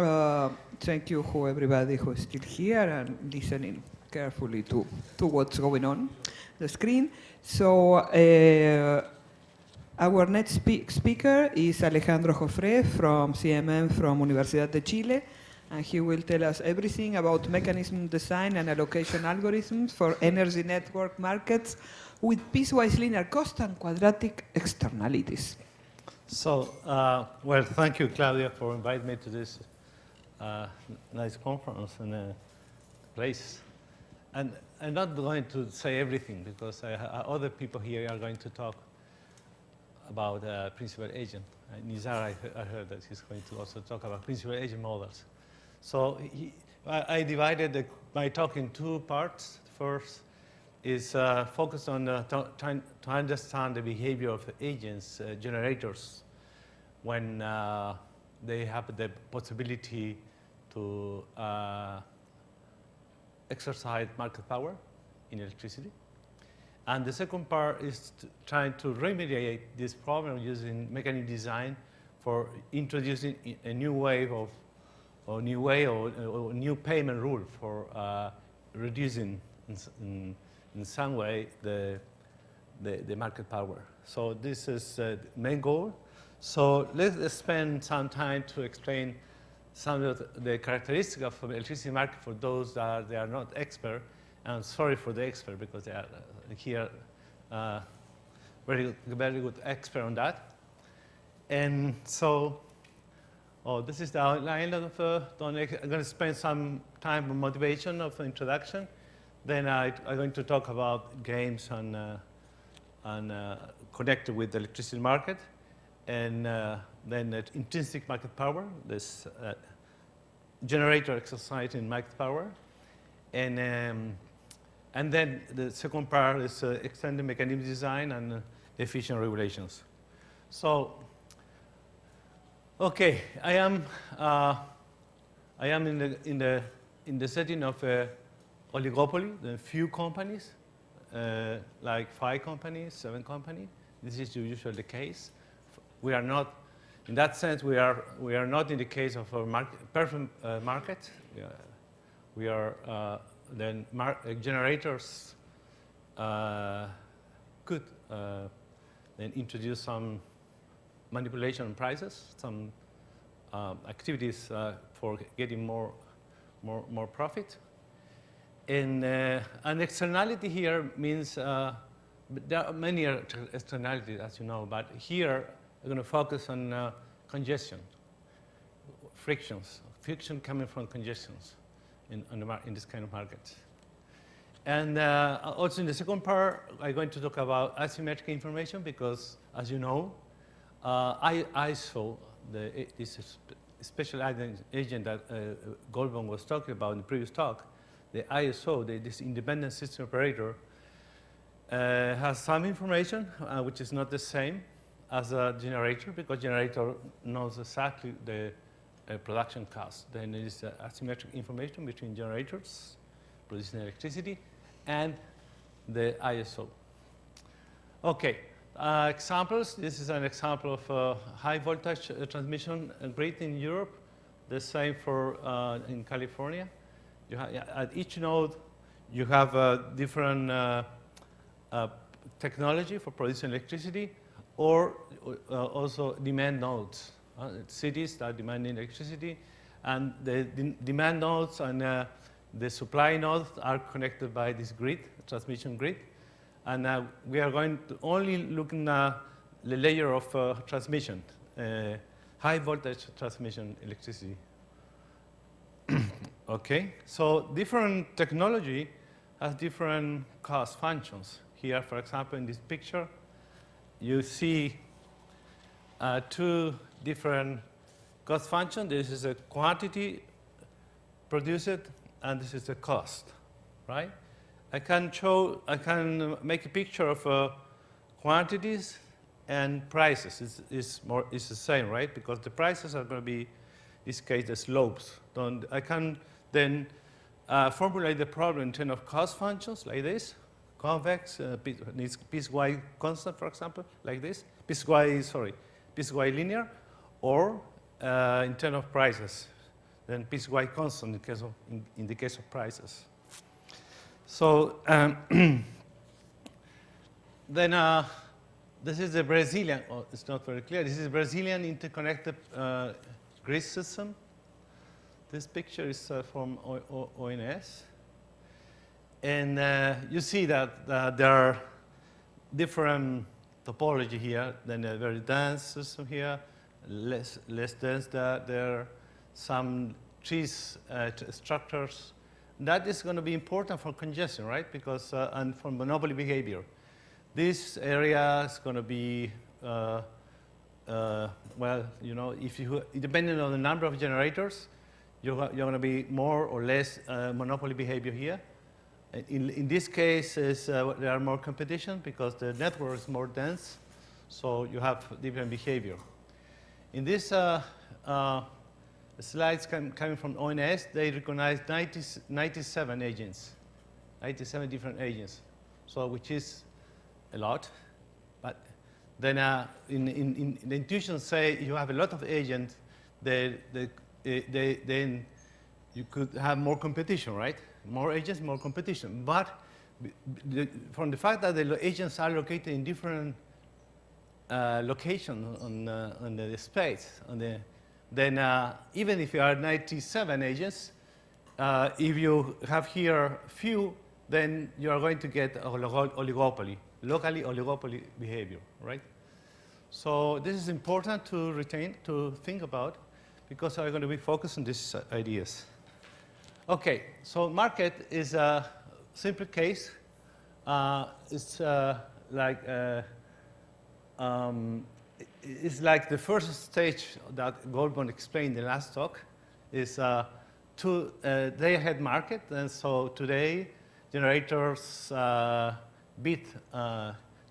Thank you for everybody who is still here and listening carefully to what's going on the screen. So our next speaker is Alejandro Jofré from CMM from Universidad de Chile, and he will tell us everything about mechanism design and allocation algorithms for energy network markets with piecewise linear cost and quadratic externalities. So, well, thank you, Claudia, for inviting me to this nice conference and place. And I'm not going to say everything because other people here are going to talk about principal agent. Nizar, I heard that he's going to also talk about principal agent models. So I divided my talk in two parts. First is focused on trying to understand the behavior of agents, generators, when they have the possibility to exercise market power in electricity. And the second part is trying to remediate this problem using mechanism design for introducing a new wave of, or new payment rule for reducing in some way the market power. So this is the main goal. So let's spend some time to explain some of the characteristics of the electricity market for those that they are not expert. And I'm sorry for the expert because they are here very good expert on that. And so, this is the outline of I'm going to spend some time on motivation of the introduction. Then I'm going to talk about games and connected with the electricity market. And then intrinsic market power, this generator exercising market power. And then the second part is extended mechanism design and efficient regulations. So, okay, I am in the setting of a oligopoly, the few companies, like 5 companies, 7 companies. This is usually the case. We are not, in that sense, we are not in the case of a perfect market. We are then generators could then introduce some manipulation of prices, some activities for getting more profit. And an externality here means there are many externalities, as you know, but here I'm going to focus on congestion, friction coming from congestions in this kind of market. And also in the second part, I'm going to talk about asymmetric information because, as you know, ISO, this special agent that Goldman was talking about in the previous talk, the ISO, this independent system operator, has some information which is not the same as a generator because generator knows exactly the production cost. Then there is asymmetric information between generators producing electricity and the ISO. Okay, examples. This is an example of high voltage transmission grid in Europe. The same for in California. At each node, you have different technology for producing electricity, or also demand nodes. Cities that are demanding electricity, and the demand nodes and the supply nodes are connected by this grid, transmission grid. And we are going to only look at the layer of transmission, high voltage transmission electricity. Okay, so different technology has different cost functions. Here, for example, in this picture, you see 2 different cost functions. This is a quantity produced, and this is the cost, right? I can make a picture of quantities and prices. It's the same, right? Because the prices are going to be, in this case, the slopes. I can then formulate the problem in terms of cost functions like this. Convex, piecewise constant, for example, like this. Piecewise linear, or in terms of prices. than piecewise constant in the case of prices. So then this is the Brazilian, oh, it's not very clear. This is Brazilian interconnected grid system. This picture is from ONS. And you see that there are different topology here, then a very dense system here, less dense there, some trees structures. That is going to be important for congestion, right? Because, and for monopoly behavior. This area is going to be, well, you know, if you, depending on the number of generators, you're going to be more or less monopoly behavior here. In this case, there are more competition because the network is more dense, so you have different behavior. In this slides coming from ONS, they recognize 97 agents, 97 different agents, so which is a lot. But then in the intuition say you have a lot of agents, then you could have more competition, right? More agents, more competition. But from the fact that the agents are located in different locations on the space, then even if you are 97 agents, if you have here few, then you are going to get oligopoly, locally oligopoly behavior, right? So this is important to retain, to think about, because I'm going to be focused on these ideas. Okay, so market is a simple case. It's like the first stage that Goldman explained in the last talk is Dayahead market, and so today generators beat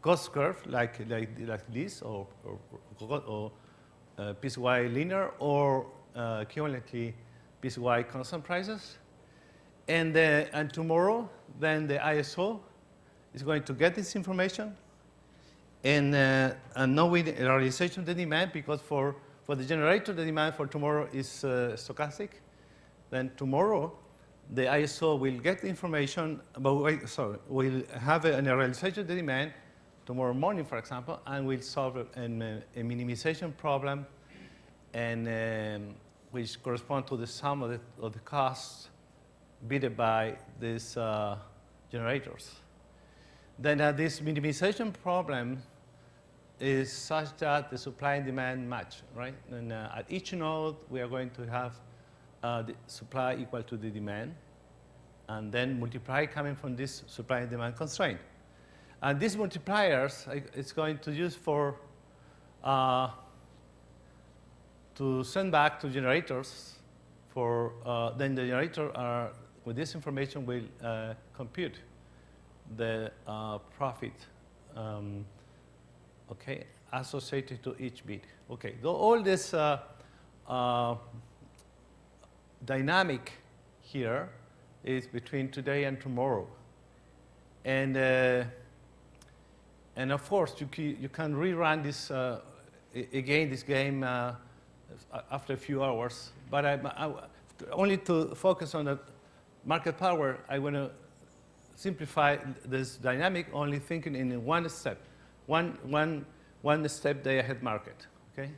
cost curve like this, or piecewise linear, or equivalently piecewise constant prices. And tomorrow, then the ISO is going to get this information and knowing the realization of the demand, because for the generator, the demand for tomorrow is stochastic. Then tomorrow, the ISO will get the information about, will have a realization of the demand tomorrow morning, for example, and will solve a minimization problem, and which correspond to the sum of the costs bid by these generators. Then this minimization problem is such that the supply and demand match, right? And at each node, we are going to have the supply equal to the demand, and then multiply coming from this supply and demand constraint. And these multipliers, it's going to use for to send back to generators for, then the generator with this information will compute the profit, okay, associated to each bit. Okay, all this dynamic here is between today and tomorrow, and of course you can rerun this again, this game after a few hours. But I only to focus on the market power, I want to simplify this dynamic, only thinking in one step, one step Dayahead market. Okay,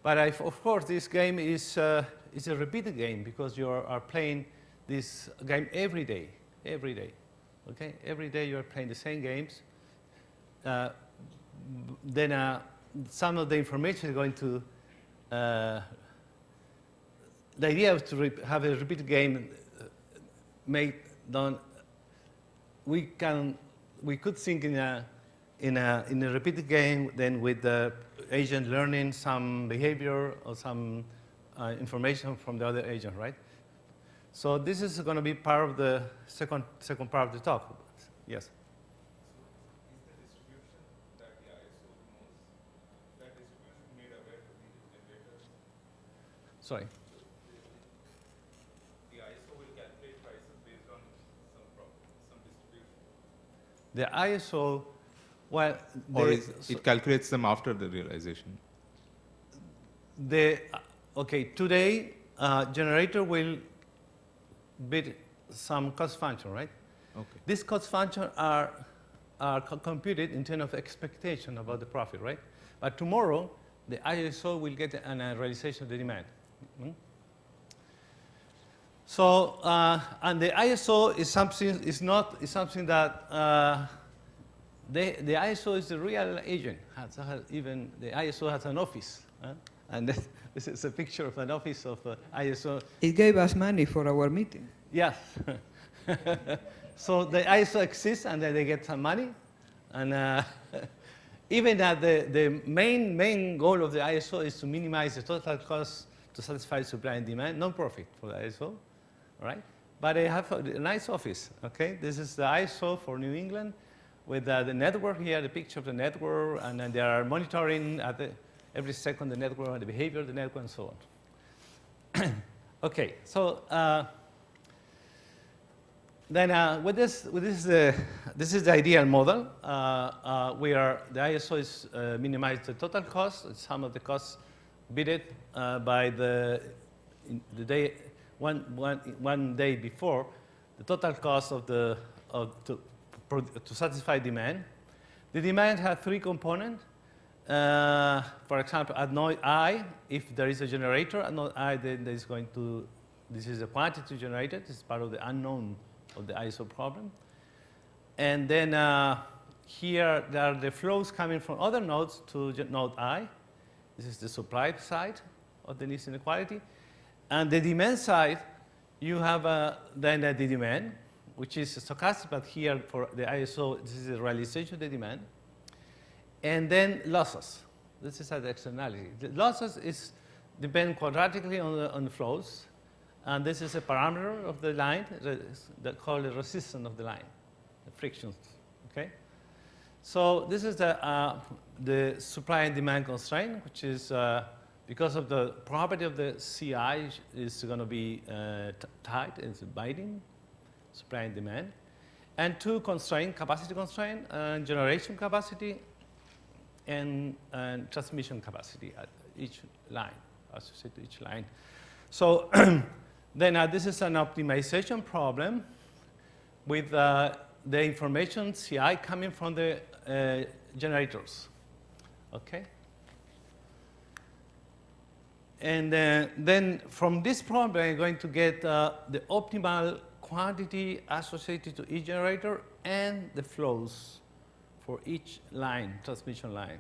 but of course this game is a repeated game, because you are playing this game every day. Okay, every day you are playing the same games. Then some of the information is going to. The idea is to have a repeated game made done. We could think in a repeated game, then with the agent learning some behavior or some information from the other agent, right? So this is going to be part of the second part of the talk. Yes. Sorry. The ISO will calculate prices based on some distribution. The ISO, well, or it calculates them after the realization. Okay, today generator will bid some cost function, right? Okay. These cost functions are computed in terms of expectation about the profit, right? But tomorrow, the ISO will get an realization of the demand. Mm? So, and the ISO is something that the ISO is the real agent. Even the ISO has an office, and this is a picture of an office of ISO. It gave us money for our meeting. Yes. So the ISO exists, and then they get some money, and even that the main goal of the ISO is to minimize the total cost to satisfy supply and demand, non-profit for the ISO, right? But they have a nice office. Okay, this is the ISO for New England, with the network here, the picture of the network, and then they are monitoring at every second the network and the behavior of the network and so on. Okay, so then this is the ideal model. The ISO is minimize the total cost. It's some of the costs bidded by the day one day before the total cost of to satisfy demand. The demand has three components. For example, at node I, if there is a generator at node I, then there is going to, this is a quantity generated. This is part of the unknown of the ISO problem. And then here there are the flows coming from other nodes to node I. This is the supply side of the needs inequality. And the demand side, you have then the demand, which is stochastic, but here for the ISO, this is the realization of the demand. And then losses. This is the externality. The losses depend quadratically on the flows. And this is a parameter of the line that called the resistance of the line, the frictions. Okay? So this is the supply and demand constraint, which is because of the property of the CI is going to be tight, it's binding, supply and demand. And two constraints, capacity constraint, and generation capacity, and transmission capacity at each line, associated to each line. So then this is an optimization problem with the information CI coming from the generators. Okay? And then from this problem, I'm going to get the optimal quantity associated to each generator and the flows for each line, transmission line.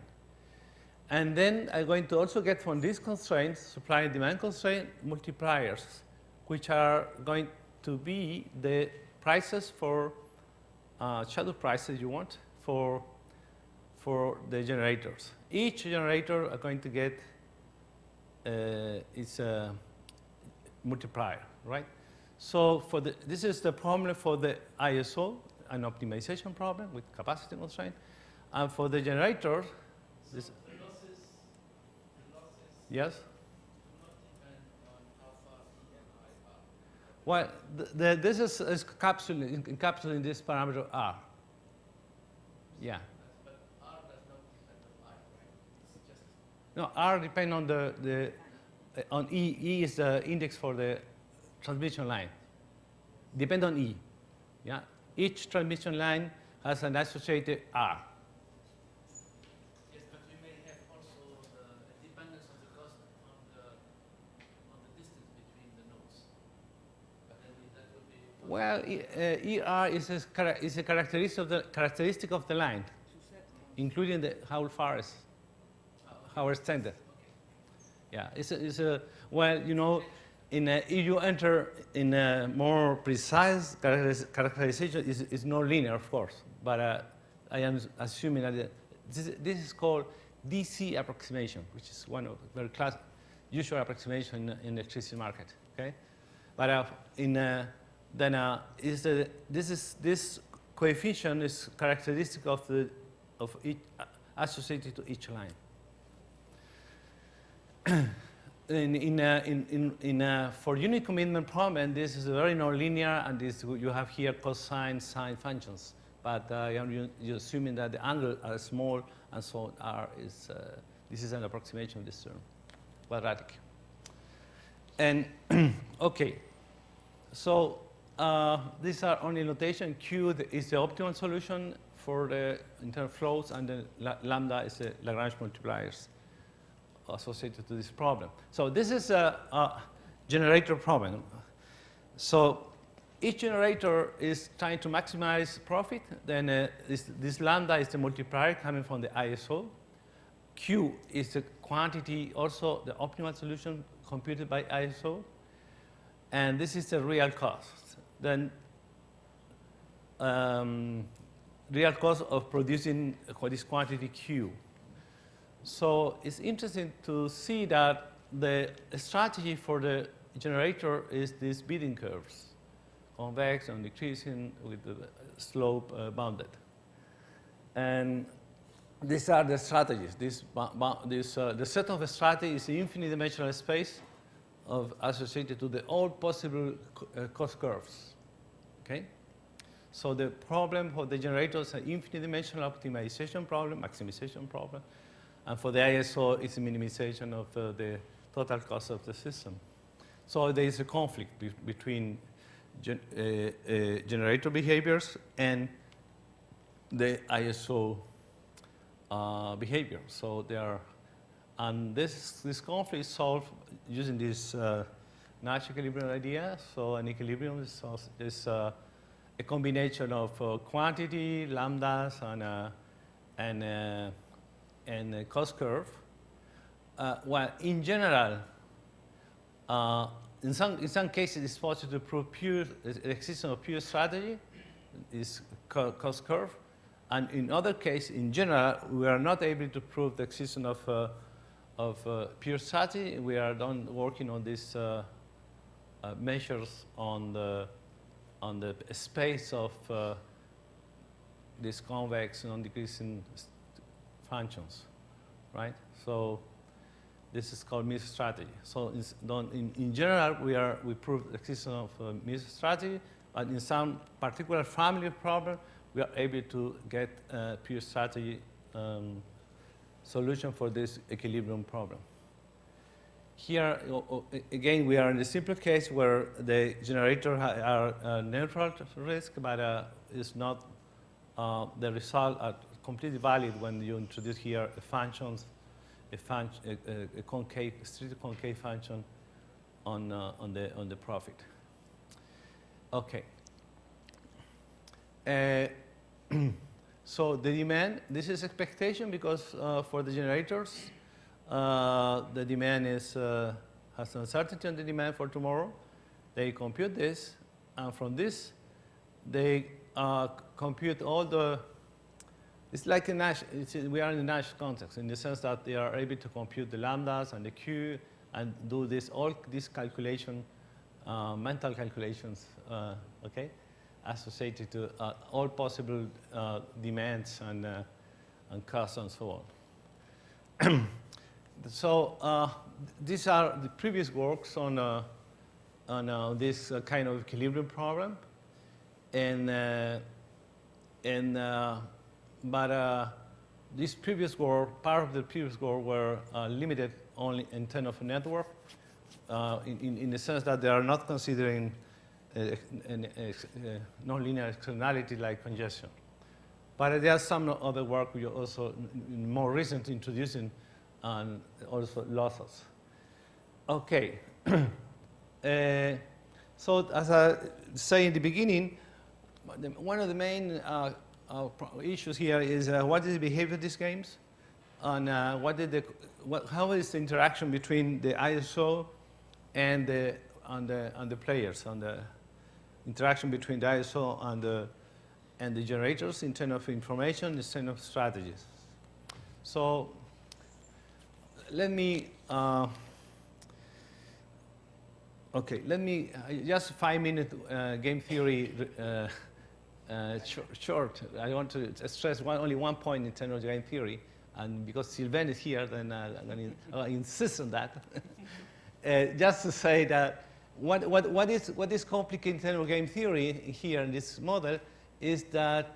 And then I'm going to also get from these constraints, supply and demand constraint, multipliers, which are going to be the prices for shadow prices you want for the generators. Each generator are going to get its multiplier, right? So this is the problem for the ISO, an optimization problem with capacity constraint. And for the generator, this, The losses yes? do not depend on how far E and I are. Well, this is encapsulating this parameter R. Yeah. But R does not depend on I, right? It's just No, R depends on on E. E is the index for the transmission line. Depend on E. Yeah. Each transmission line has an associated R. yes, but you may have also the dependence of the cost on the distance between the nodes. But then that would be Well, ER is a characteristic of the line, including how far is how extended. Yeah, well, you know, if you enter in a more precise characterization, is not linear, of course, but I am assuming that this is called DC approximation, which is one of the very usual approximation in the electricity market. Okay, but this coefficient is characteristic of each associated to each line. For unit commitment problem, this is very nonlinear, and you have here cosine, sine functions. But you're assuming that the angles are small, and so this is an approximation of this term, quadratic. And okay, so these are only notation. Q is the optimal solution for the internal flows, and the lambda is the Lagrange multipliers associated to this problem. So this is a generator problem. So each generator is trying to maximize profit. Then this lambda is the multiplier coming from the ISO. Q is the quantity, also the optimal solution computed by ISO. And this is the real cost. Then real cost of producing this quantity Q. So it's interesting to see that the strategy for the generator is these bidding curves, convex and decreasing with the slope bounded. And these are the strategies. The set of strategies is the infinite dimensional space associated to the all possible cost curves. Okay? So the problem for the generator is an infinite dimensional optimization problem, maximization problem. And for the ISO, it's a minimization of the total cost of the system. So there is a conflict between generator behaviors and the ISO behavior. So they are, and this conflict is solved using this Nash equilibrium idea. So an equilibrium is a combination of quantity, lambdas, and a cost curve. Well, in general, in some cases, it's possible to prove the existence of pure strategy, this cost curve. And in other cases, in general, we are not able to prove the existence of pure strategy. We are done working on these measures on the space of these convex non-decreasing functions, right? So this is called Mies strategy. So in general, we prove the existence of Mies strategy, but in some particular family of problems, we are able to get a pure strategy solution for this equilibrium problem. Here, again, we are in the simple case where the generator are neutral risk, but it's not the result are completely valid when you introduce here a function, a concave, strictly concave function on the profit. Okay. So the demand, this is expectation because for the generators, the demand has uncertainty on the demand for tomorrow. They compute this, and from this, they compute all the. It's like a Nash. We are in the Nash context in the sense that they are able to compute the lambdas and the Q and do all these calculation, mental calculations. Okay. Associated to all possible demands and costs and so on. So these are the previous works on this kind of equilibrium problem, but this previous work, part of the previous work, were limited only in terms of network, in the sense that they are not considering nonlinear externality like congestion. But there are some other work we are also more recent introducing and also losses. Okay. So as I say in the beginning, one of the main issues here is what is the behavior of these games, and how is the interaction between the ISO and the players, on the interaction between the ISO and the generators in terms of information, in terms of strategies. So let me, just 5-minute game theory short. I want to stress only one point in terms of game theory, and because Sylvain is here, then I'm going to insist on that. Just to say that what is complicated in terms of game theory here in this model is that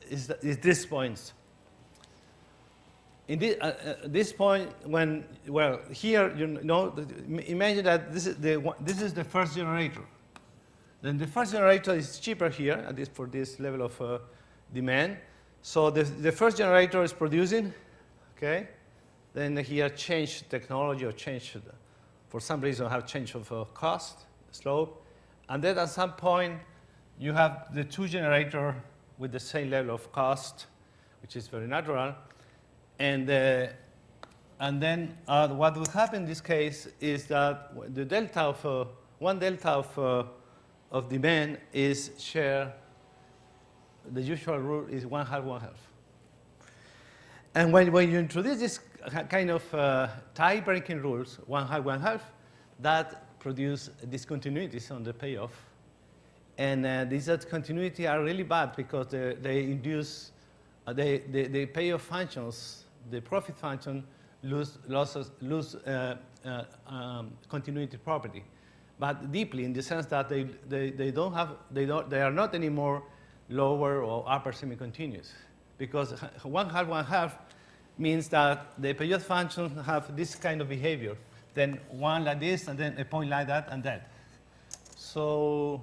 is these points. in this point, when, well, here, imagine that this is the first generator. Then the first generator is cheaper here, at least for this level of demand. So the first generator is producing, okay? Then here change technology or change, for some reason, have change of cost, slope. And then at some point, you have the two generator with the same level of cost, which is very natural. And then what will happen in this case is that the delta of, one delta of demand is share, the usual rule is 1/2, 1/2. And when you introduce this kind of tie-breaking rules, 1/2, 1/2, that produce discontinuities on the payoff. And these discontinuities are really bad because they induce, the payoff functions, the profit function lose continuity property, but deeply in the sense that they are not anymore lower or upper semi-continuous, because 1/2, 1/2 means that the payoff functions have this kind of behavior, then one like this, and then a point like that, and that. So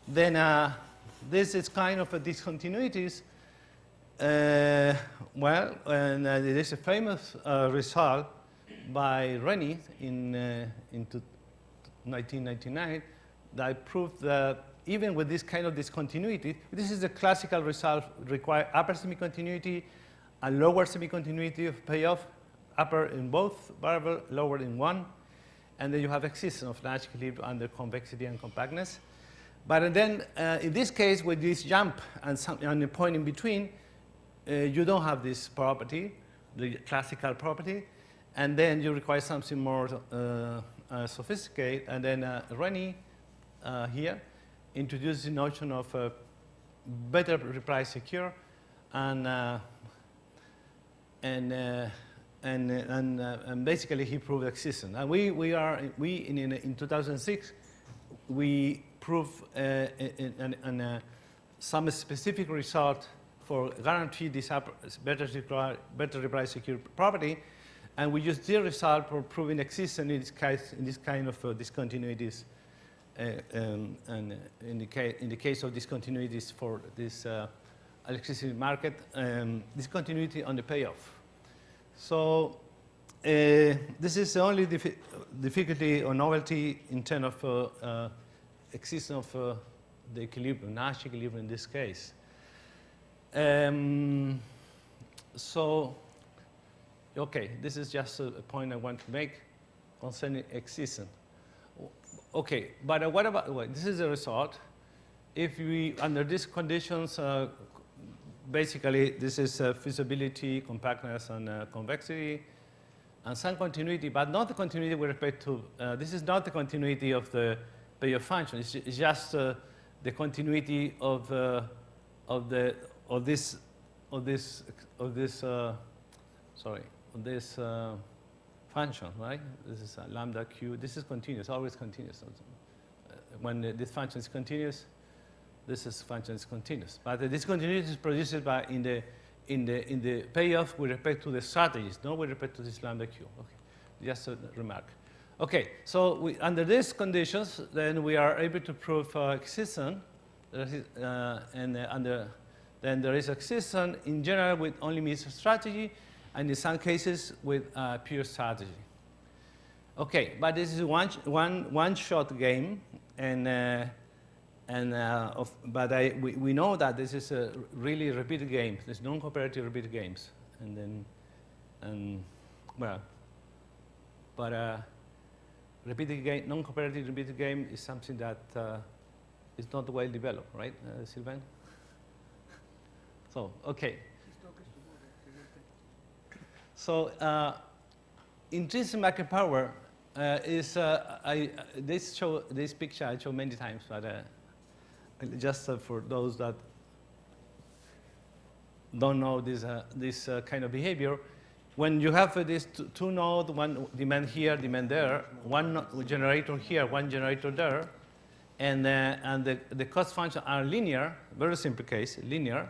then this is kind of a discontinuities. Well, and there is a famous result by Rennie in 1999 that proved that even with this kind of discontinuity, this is the classical result, require upper semi-continuity and lower semi-continuity of payoff, upper in both variable, lower in one, and then you have existence of Nash equilibrium under convexity and compactness. But then in this case, with this jump and a point in between, you don't have this property, the classical property, and then you require something more sophisticated. And then Rennie here introduced the notion of better reprice secure, and basically he proved existence. And in 2006 we proved some specific result for guarantee this better reprice secure property, and we used this result for proving existence in this kind of discontinuities, and in the case of discontinuities for this electricity market, discontinuity on the payoff. So this is the only difficulty or novelty in terms of existence of the equilibrium, Nash equilibrium in this case. So, okay, this is just a point I want to make concerning existence. Okay, but what about, well, this is the result. If we, under these conditions, basically this is feasibility, compactness, and convexity, and some continuity, but not the continuity with respect to, this is not the continuity of the payoff function. It's just the continuity of this function, right? This is lambda q. This is continuous, always continuous. When this function is continuous, this function is continuous. But the discontinuity is produced by in the payoff with respect to the strategies, not with respect to this lambda q. Okay, just a remark. Okay, so under these conditions, then we are able to prove existence, then there is existence in general with only means of strategy, and in some cases with pure strategy. Okay, but this is one shot game, but we know that this is a really repeated game. There's non-cooperative repeated games, repeated game, non-cooperative repeated game is something that is not well developed, right, Sylvain? So, okay. So, intrinsic market power is, this picture I show many times, but just for those that don't know this kind of behavior, when you have this two node, one demand here, demand there, one generator here, one generator there, and the cost function are linear, very simple case, linear.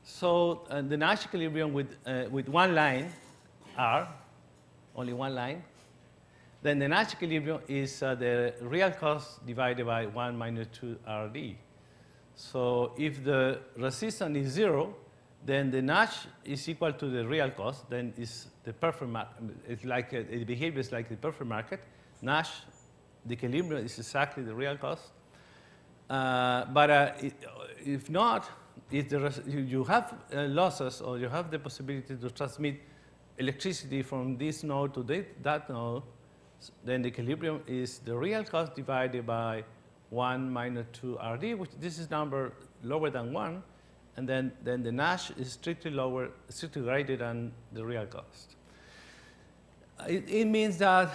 So the Nash equilibrium with one line, R, only one line, then the Nash equilibrium is the real cost divided by 1 minus 2 RD. So if the resistance is 0, then the Nash is equal to the real cost. Then it's the perfect it's like it behaves like the perfect market. Nash, the equilibrium is exactly the real cost. If not, if you have losses or you have the possibility to transmit electricity from this node to that node, then the equilibrium is the real cost divided by 1 minus 2 RD, which this is number lower than 1, and then the Nash is strictly greater than the real cost. It means that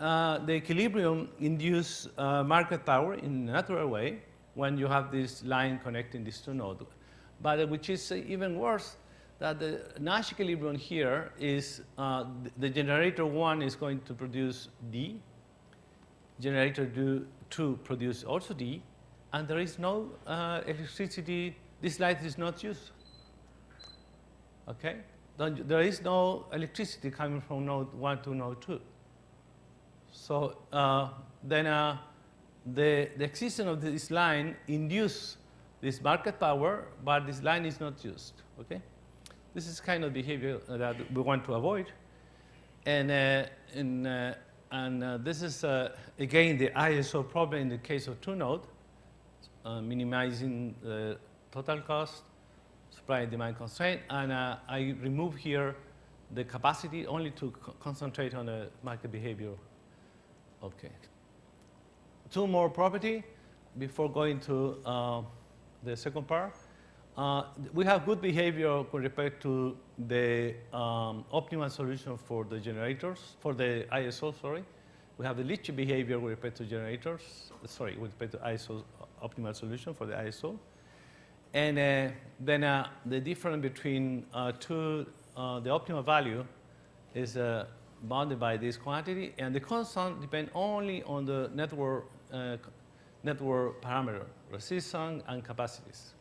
the equilibrium induces market power in a natural way when you have this line connecting these two nodes. But which is even worse, that the Nash equilibrium here is the generator 1 is going to produce D, generator 2 produce also D, and there is no electricity, this light is not used. Okay? There is no electricity coming from node 1 to node 2. So then the existence of this line induces this market power, but this line is not used. Okay? This is kind of behavior that we want to avoid. And this is, again, the ISO problem in the case of two nodes, minimizing the total cost, supply and demand constraint. And I remove here the capacity only to concentrate on the market behavior. Okay. Two more property before going to the second part. We have good behavior with respect to the optimal solution for the generators, for the ISO, sorry. We have the leachy behavior with respect to generators, sorry, with respect to ISO optimal solution for the ISO. And then the difference between the optimal value is bounded by this quantity, and the constant depends only on the network parameter, resistance and capacities.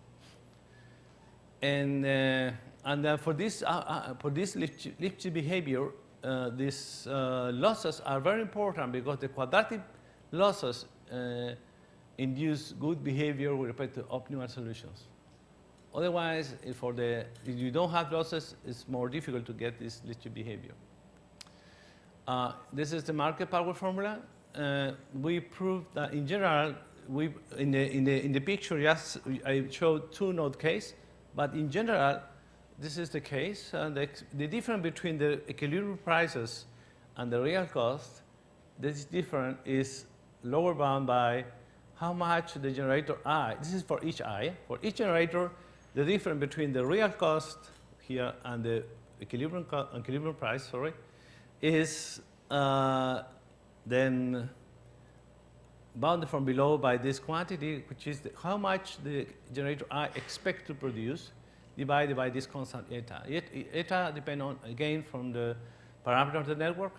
And for this Lipschitz behavior, these losses are very important because the quadratic losses induce good behavior with respect to optimal solutions. Otherwise, if you don't have losses, it's more difficult to get this Lipschitz behavior. This is the market power formula. We proved that in general, in the picture, yes, I showed two node case. But in general, this is the case. The difference between the equilibrium prices and the real cost, this difference is lower bound by how much the generator I, this is for each I. For each generator, the difference between the real cost here and the equilibrium price, sorry, is then bounded from below by this quantity, which is how much the generator I expect to produce, divided by this constant eta. Eta depends on, again, from the parameter of the network.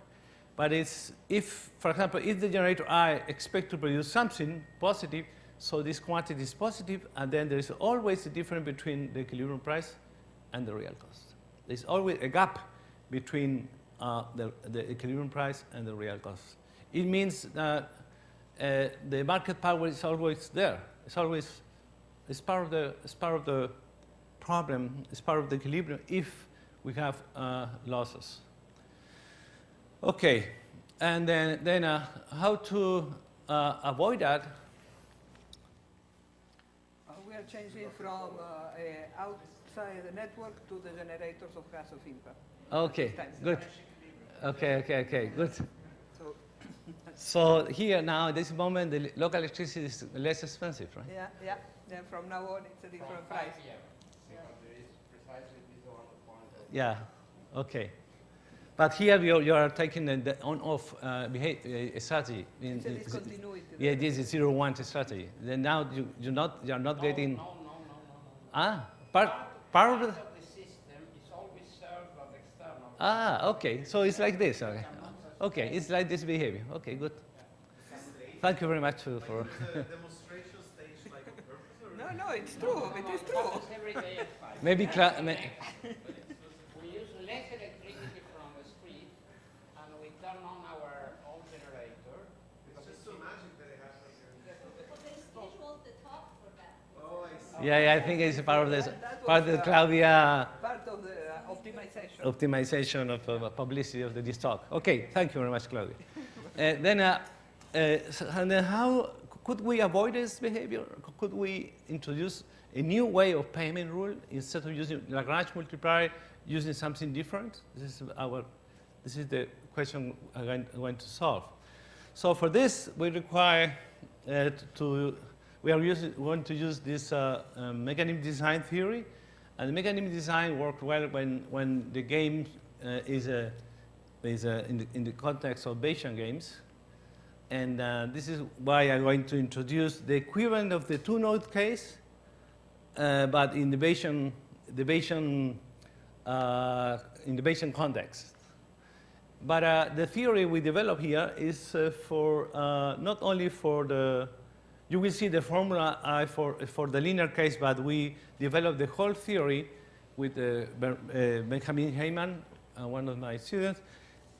But it's if, for example, if the generator I expect to produce something positive, so this quantity is positive, and then there is always a difference between the equilibrium price and the real cost. There's always a gap between the equilibrium price and the real cost. It means that the market power is always there. It's always part of the problem. It's part of the equilibrium if we have losses. Okay, and then how to avoid that? We are changing from outside the network to the generators of gas of impact. Okay, good. Okay, good. So So here now, at this moment, the local electricity is less expensive, right? yeah. Then from now on, it's a different price. Yeah. Okay. But here you are taking the on-off strategy. It's a discontinuity. Yeah, this is 0-1 strategy. Then now you're not getting. No. Part of the. The system is always served as external. Okay. So it's like this. Okay. Okay, it's like this behavior. Okay, good. Thank you very much for. Demonstration stage like a purpose? Or No, No, it's true. It is true. Every day at 5. Maybe We use less electricity from the street, and we turn on our own generator. It's just so magic that it happens here. Well, they scheduled the talk for that. Oh, I see. yeah, I think it's part of this, That part of was, the Claudia Part of the optimization. optimization of publicity of this talk. Okay, thank you very much, Claudia. And then how could we avoid this behavior? Could we introduce a new way of payment rule instead of using Lagrange multiplier, using something different? This is the question I'm going to solve. So for this, we require we are going to use this mechanism design theory. And the mechanism design works well when the game is in the context of Bayesian games. And this is why I'm going to introduce the equivalent of the two-node case, but in the Bayesian context. But the theory we develop here is for not only for the, you will see the formula for the linear case, but we developed the whole theory with Benjamin Heyman, one of my students,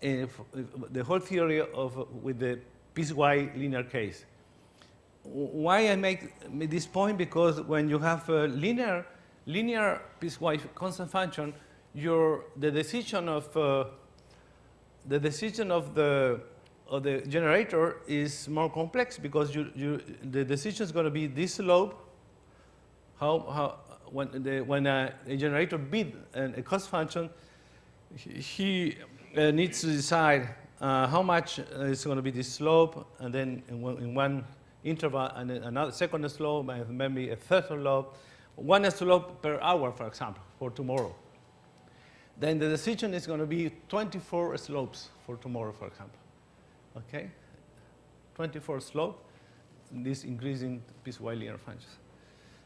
the whole theory with the piecewise linear case. Why I make this point? Because when you have a linear piecewise constant function, the decision of the generator is more complex, because the decision is going to be this slope. When a generator bid a cost function, he needs to decide how much is going to be this slope, and then in one interval, and then another second slope, and maybe a third slope, one slope per hour, for example, for tomorrow. Then the decision is going to be 24 slopes for tomorrow, for example. Okay, 24 slope, this increasing piecewise linear functions.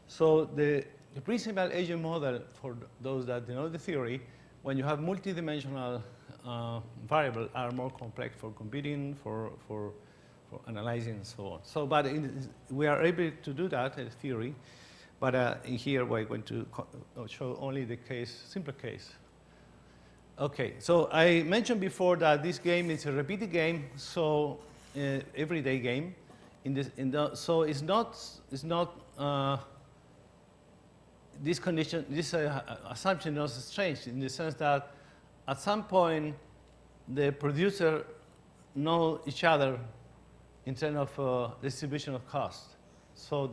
So the principal agent model, for those that know the theory, when you have multidimensional variables, are more complex for computing, for analyzing, and so on. So, but we are able to do that in theory, but in here we're going to show only the simple case. Okay, so I mentioned before that this game is a repeated game, so everyday game. So it's not this condition, this assumption is not strange in the sense that at some point the producer know each other in terms of distribution of cost. So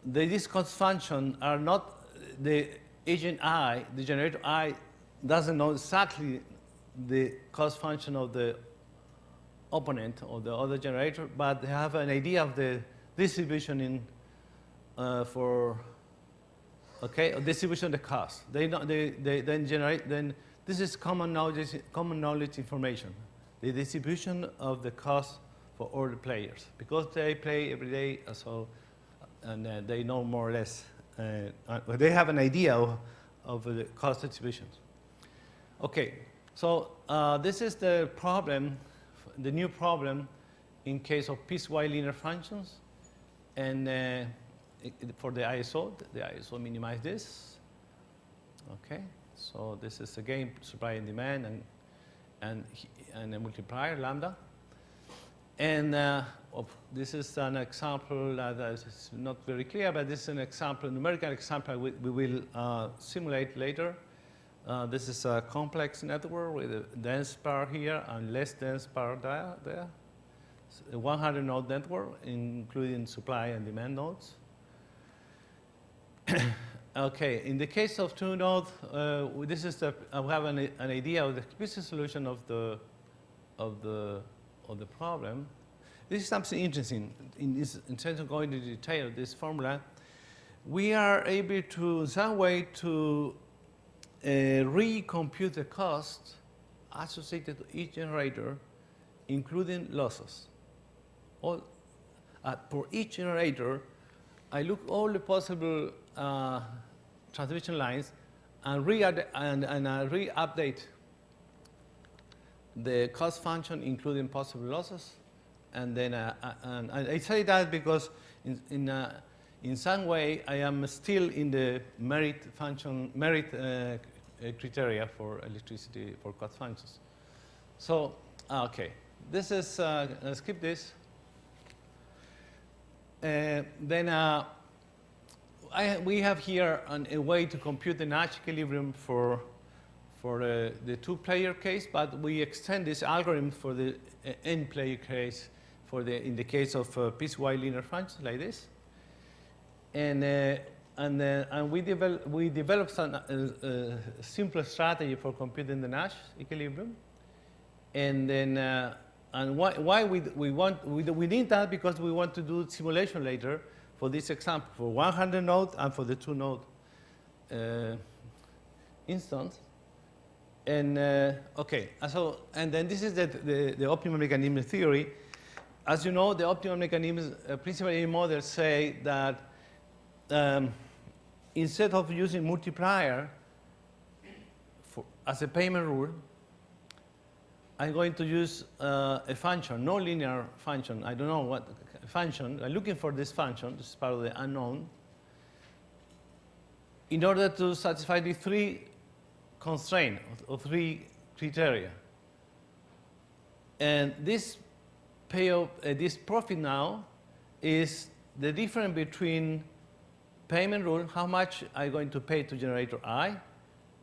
these cost functions are not the agent I, the generator I, doesn't know exactly the cost function of the opponent or the other generator, but they have an idea of the distribution in distribution of the cost. They then generate. Then this is common knowledge information. The distribution of the cost for all the players, because they play every day, and they know more or less. They have an idea of the cost distributions. Okay, so this is the problem, the new problem in case of piecewise linear functions, and for the ISO minimize this. Okay, so this is again supply and demand and a multiplier lambda, and this is an example that is not very clear, but this is an example, numerical example we will simulate later. This is a complex network with a dense pair here and less dense pair there. It's a 100 node network, including supply and demand nodes. Okay, in the case of two nodes, this is we have an idea of the explicit solution of the problem. This is something interesting in terms of going into detail of this formula. We are able to, in some way, to recompute the cost associated to each generator, including losses. For each generator, I look all the possible transmission lines and re-update the cost function, including possible losses, And then and I say that because in some way I am still in the merit function, criteria for electricity for cost functions. So, okay, this is, skip this. Then we have here a way to compute the Nash equilibrium for the two-player case, but we extend this algorithm for the n-player case, in the case of piecewise linear functions like this. And we developed a simpler strategy for computing the Nash equilibrium. And then and why we need that, because we want to do simulation later for this example for 100 node and for the 2 node instance. And okay, and then this is the optimum mechanism theory. As you know, the optimum mechanisms principally models say that instead of using multiplier as a payment rule, I'm going to use a function, nonlinear function. I don't know what function. I'm looking for this function. This is part of the unknown. In order to satisfy the 3 constraints or 3 criteria. And this payoff, this profit now is the difference between payment rule, how much I'm going to pay to generator I,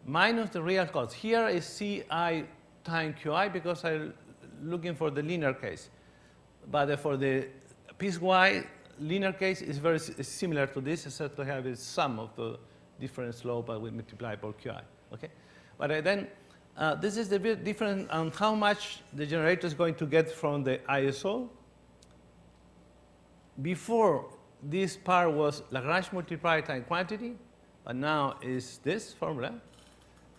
minus the real cost. Here is Ci times Qi because I'm looking for the linear case. But for the piecewise linear case, is very similar to this, except to have a sum of the different slope we multiply by Qi. Okay? But then this is the bit different on how much the generator is going to get from the ISO. Before, this part was Lagrange multiplier times quantity, but now is this formula,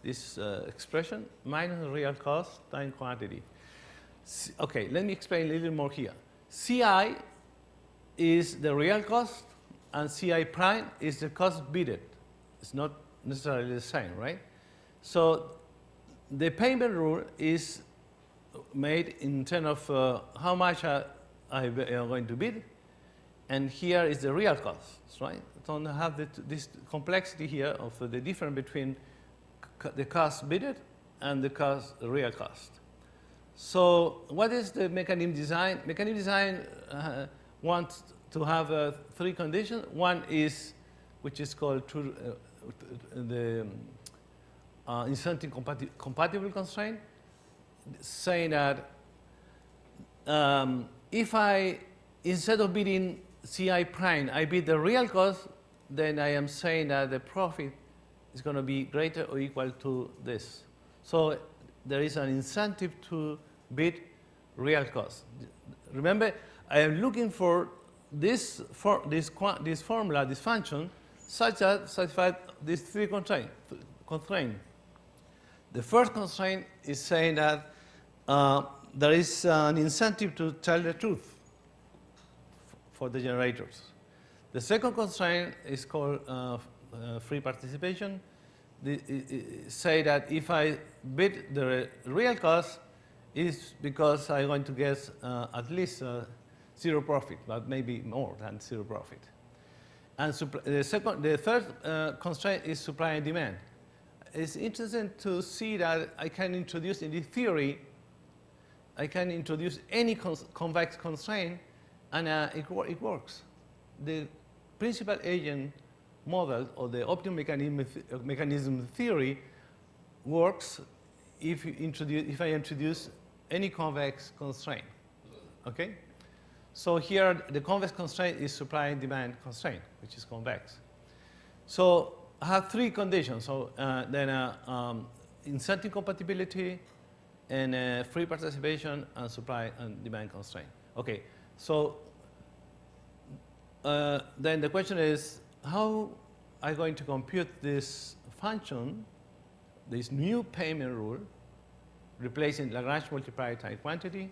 this expression, minus real cost times quantity. Okay, let me explain a little more here. Ci is the real cost, and Ci prime is the cost bidded. It's not necessarily the same, right? So the payment rule is made in terms of how much I am going to bid, and here is the real cost, right? So I have this complexity here of the difference between the cost bidded and the real cost. So what is the mechanism design? Mechanism design wants to have 3 conditions. One is, which is called the incentive compatible constraint, saying that if instead of bidding Ci prime, I bid the real cost, then I am saying that the profit is going to be greater or equal to this. So there is an incentive to bid real cost. Remember, I am looking for this formula, this function, such that satisfies these 3 constraints. The first constraint is saying that there is an incentive to tell the truth for the generators. The second constraint is called free participation. Say that if I bid the real cost, is because I'm going to get at least 0 profit, but maybe more than 0 profit. And the third constraint is supply and demand. It's interesting to see that I can introduce in this theory, I can introduce any convex constraint, and it works. The principal agent model or the optimum mechanism theory works if I introduce any convex constraint. Okay? So here the convex constraint is supply and demand constraint, which is convex. So I have 3 conditions. So then incentive compatibility, and free participation, and supply and demand constraint. Okay. So then the question is, how are you going to compute this function, this new payment rule, replacing Lagrange multiplier times quantity,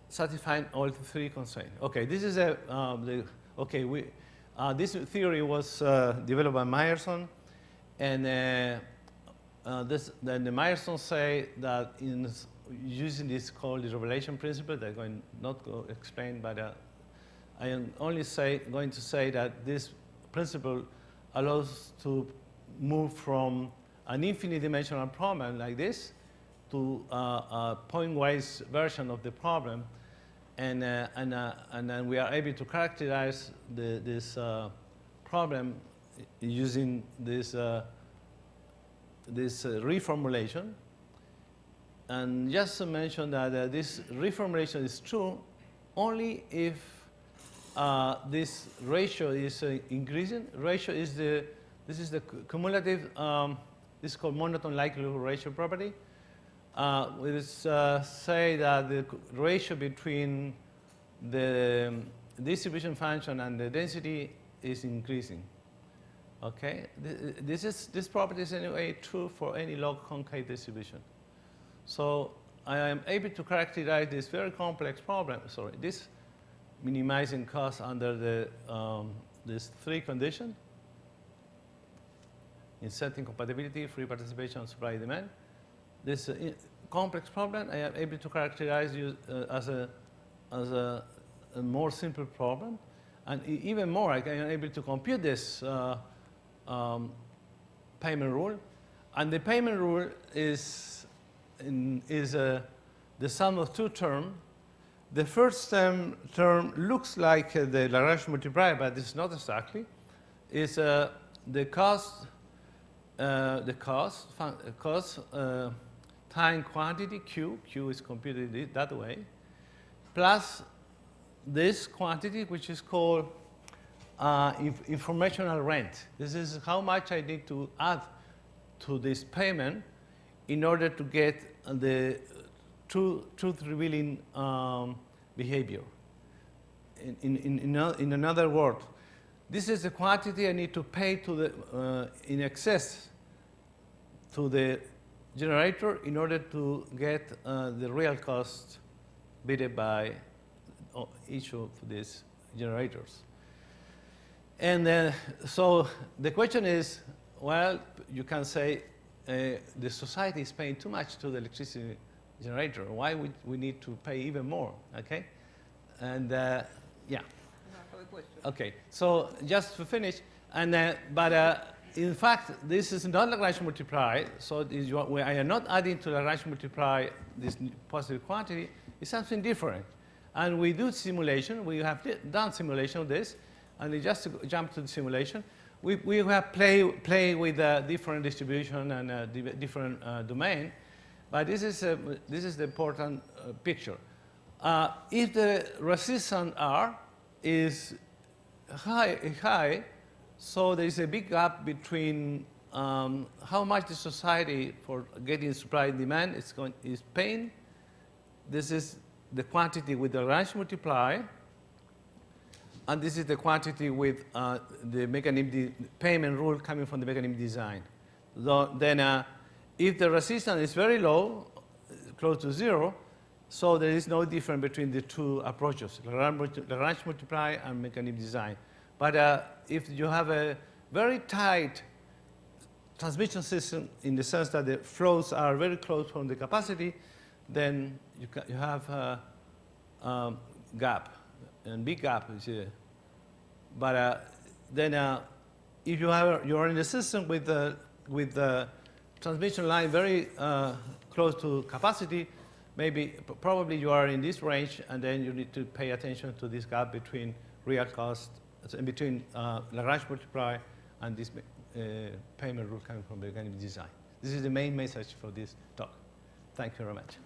satisfying all the 3 constraints? Okay, this is this theory was developed by Meyerson, and then the Meyerson say that in using this called the revelation principle that I'm going not go explain, but I am only going to say that this principle allows to move from an infinite dimensional problem like this to a point-wise version of the problem, and then we are able to characterize this problem using this reformulation. And just to mention that this reformulation is true only if this ratio is increasing. Ratio is this is the cumulative, this is called monotone likelihood ratio property. We say that the ratio between the distribution function and the density is increasing. Okay, this property is anyway true for any log concave distribution. So I am able to characterize this very complex problem. Sorry, this minimizing cost under the this three conditions: inserting compatibility, free participation, supply demand. This complex problem I am able to characterize as a more simple problem, and even more, I am able to compute this payment rule, and the payment rule is the sum of two terms. The first term looks like the Lagrange multiplier, but it's not exactly. It's the cost time quantity Q is computed that way, plus this quantity, which is called informational rent. This is how much I need to add to this payment in order to get the truth revealing behavior. In another word, this is the quantity I need to pay to the in excess to the generator in order to get the real cost bid by each of these generators. And so the question is, well, you can say the society is paying too much to the electricity generator. Why would we need to pay even more? Okay, and yeah. Okay, so just to finish, and in fact, this is not Lagrange multiply. So I am not adding to Lagrange multiply this positive quantity. It's something different, and we do simulation. We have done simulation of this, and just to jump to the simulation, we have play with different distribution and different domain. But this is the important picture. If the resistance R is high, so there is a big gap between how much the society for getting supply and demand is paying. This is the quantity with the Lagrange multiply, and this is the quantity with the mechanism payment rule coming from the mechanism design. So then, if the resistance is very low, close to zero, so there is no difference between the two approaches, Lagrange multiply and mechanism design. But if you have a very tight transmission system in the sense that the flows are very close from the capacity, then you have a gap, and big gap is here. But then if you are in a system with the transmission line very close to capacity, probably you are in this range, and then you need to pay attention to this gap between real cost, between Lagrange multiply and this payment rule coming from the mechanism design. This is the main message for this talk. Thank you very much.